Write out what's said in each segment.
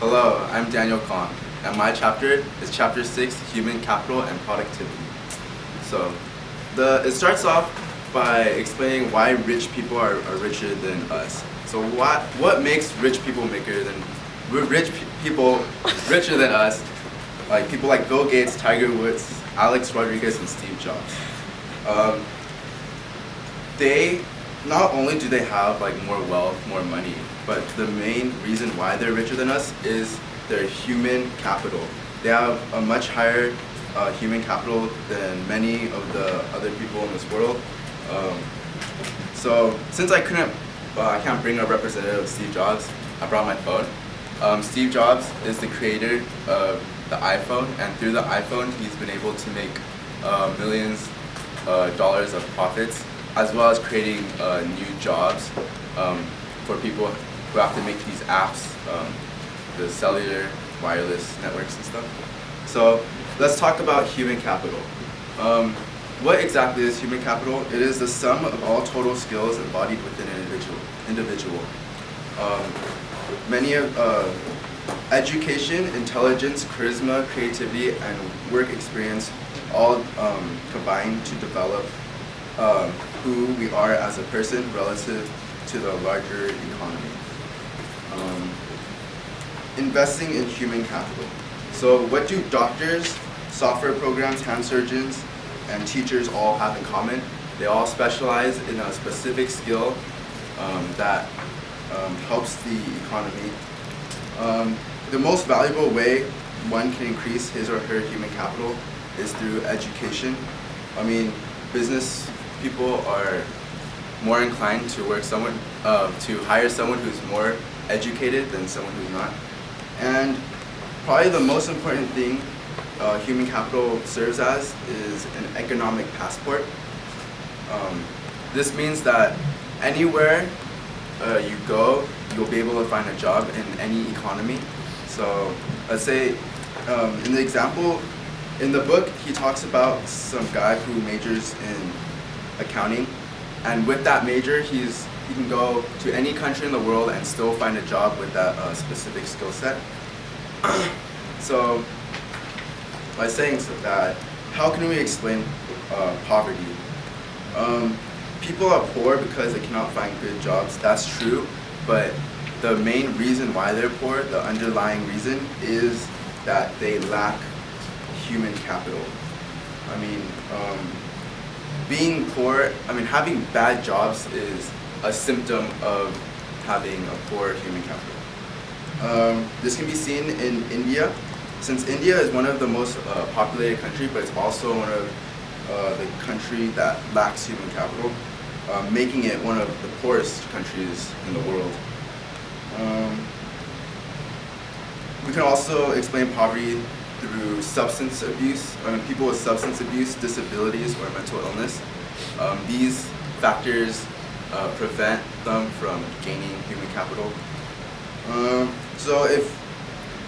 Hello, I'm Daniel Kong, and my chapter is Chapter 6, Human Capital and Productivity. So, it starts off by explaining why rich people are richer than us. So what makes rich people people richer than us? Like people like Bill Gates, Tiger Woods, Alex Rodriguez, and Steve Jobs. They not only do they have like more wealth, more money, but the main reason why they're richer than us is their human capital. They have a much higher human capital than many of the other people in this world. So since I can't bring a representative of Steve Jobs, I brought my phone. Steve Jobs is the creator of the iPhone, and through the iPhone, he's been able to make millions dollars of profits, as well as creating new jobs for people who have to make these apps, the cellular, wireless networks and stuff. So let's talk about human capital. What exactly is human capital? It is the sum of all total skills embodied within an individual. Many of education, intelligence, charisma, creativity, and work experience all combine to develop who we are as a person relative to the larger economy. Investing in human capital. So what do doctors, software programs, hand surgeons, and teachers all have in common? They all specialize in a specific skill that helps the economy. The most valuable way one can increase his or her human capital is through education. I mean, business people are more inclined to hire someone who's more educated than someone who's not. And probably the most important thing human capital serves as is an economic passport. This means that anywhere you go, you'll be able to find a job in any economy. So let's say in the example, in the book, he talks about some guy who majors in accounting, and with that major, he can go to any country in the world and still find a job with that specific skill set. So by saying that, how can we explain poverty? People are poor because they cannot find good jobs. That's true, but the main reason why they're poor, the underlying reason, is that they lack human capital. I mean, being poor, having bad jobs is a symptom of having a poor human capital. This can be seen in India, since India is one of the most populated countries, but it's also one of the country that lacks human capital, making it one of the poorest countries in the world. We can also explain poverty through substance abuse. People with substance abuse, disabilities, or mental illness. These factors prevent them from gaining human capital. So if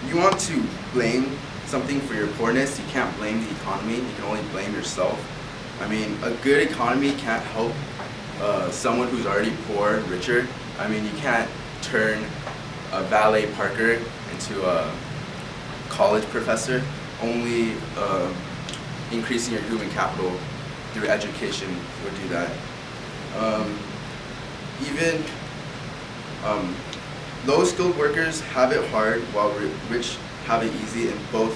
you want to blame something for your poorness, you can't blame the economy, you can only blame yourself. A good economy can't help someone who's already poor richer. You can't turn a valet parker into a college professor. Only increasing your human capital through education would do that. Even low-skilled workers have it hard, while rich have it easy in both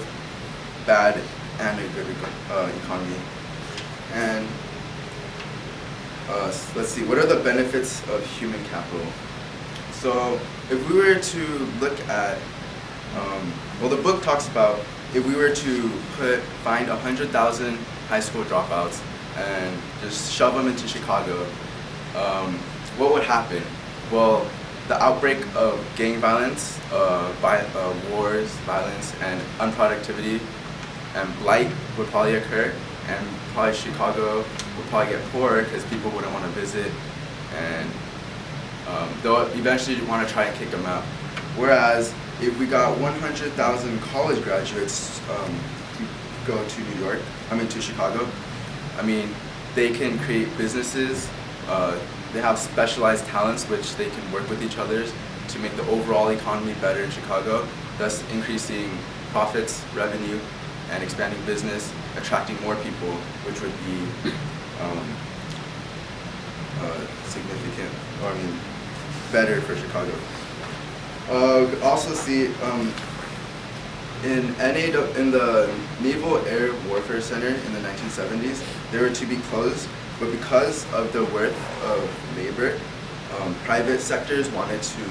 bad and a good economy. And let's see, what are the benefits of human capital? So if we were to look at, the book talks about if we were to find 100,000 high school dropouts and just shove them into Chicago, what would happen? Well, the outbreak of gang violence, wars, violence, and unproductivity and blight would probably occur, and probably Chicago would probably get poorer because people wouldn't want to visit, and they'll eventually want to try and kick them out. Whereas if we got 100,000 college graduates go to Chicago, they can create businesses. They have specialized talents which they can work with each other to make the overall economy better in Chicago, thus increasing profits, revenue, and expanding business, attracting more people, which would be significant, or better for Chicago. We could also see in the Naval Air Warfare Center in the 1970s, they were to be closed, but because of the worth of labor, private sectors wanted to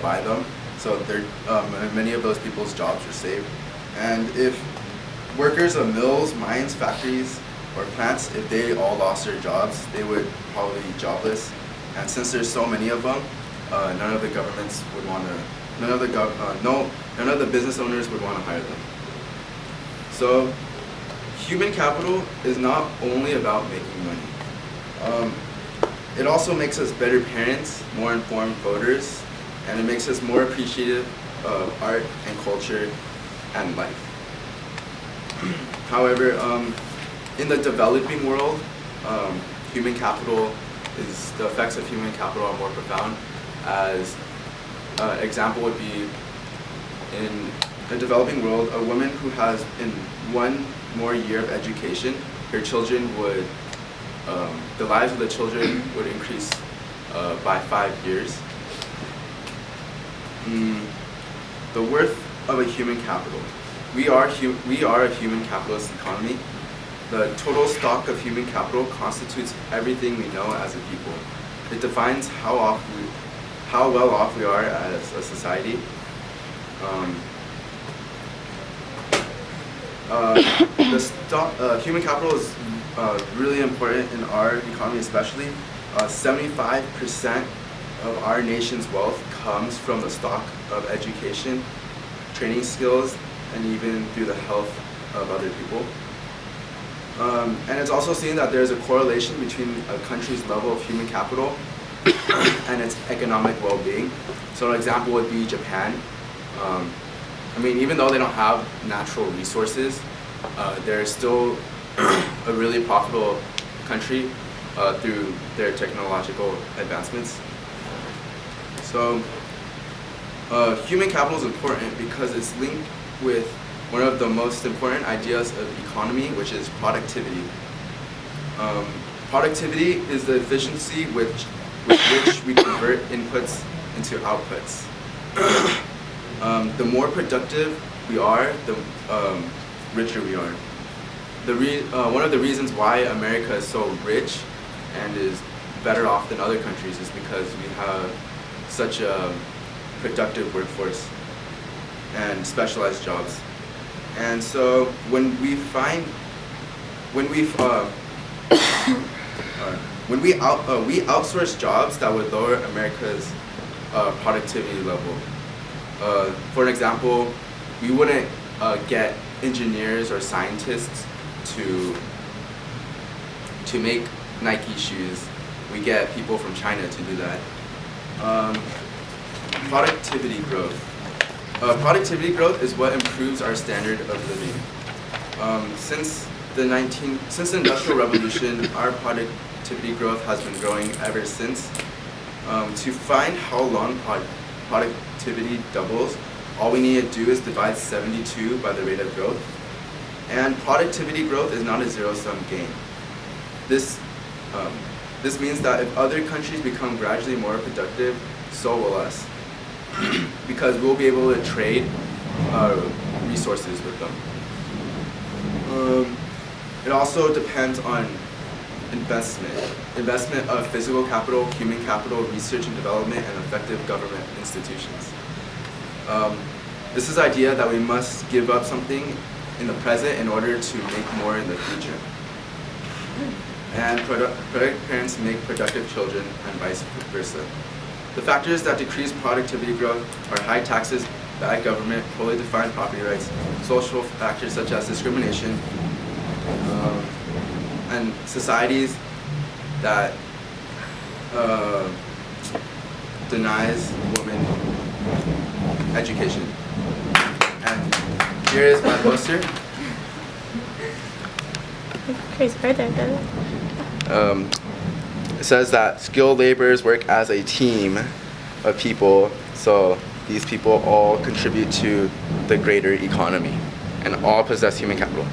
buy them, so many of those people's jobs were saved. And if workers of mills, mines, factories, or plants, if they all lost their jobs, they would probably be jobless. And since there's so many of them, none of the governments would want to, none of the business owners would want to hire them. So human capital is not only about making money. It also makes us better parents, more informed voters, and it makes us more appreciative of art and culture and life. However, in the developing world, the effects of human capital are more profound. As example would be, in the developing world, a woman who has in one more year of education, her children would, the lives of the children would increase by 5 years. The worth of a human capital. We are a human capitalist economy. The total stock of human capital constitutes everything we know as a people. It defines how well off we are as a society. Human capital is really important in our economy, especially. 75% of our nation's wealth comes from the stock of education, training skills, and even through the health of other people. And it's also seen that there's a correlation between a country's level of human capital and its economic well-being. So an example would be Japan. Even though they don't have natural resources, they're still a really profitable country through their technological advancements. So human capital is important because it's linked with one of the most important ideas of economy, which is productivity. Productivity is the efficiency with which we convert inputs into outputs. The more productive we are, the richer we are. One of the reasons why America is so rich and is better off than other countries is because we have such a productive workforce and specialized jobs. And so when we outsource jobs that would lower America's productivity level. For an example, we wouldn't get engineers or scientists to make Nike shoes. We get people from China to do that. Productivity growth. Productivity growth is what improves our standard of living. Since the Industrial Revolution, our productivity growth has been growing ever since. To find how long productivity doubles, all we need to do is divide 72 by the rate of growth. And productivity growth is not a zero-sum game. This means that if other countries become gradually more productive, so will us. Because we'll be able to trade resources with them. It also depends on investment of physical capital, human capital, research and development, and effective government institutions. This is the idea that we must give up something in the present in order to make more in the future. And productive parents make productive children, and vice versa. The factors that decrease productivity growth are high taxes, bad government, poorly defined property rights, social factors such as discrimination, and societies that denies women education. And here is my poster. Crazy right there. It says that skilled laborers work as a team of people, so these people all contribute to the greater economy and all possess human capital.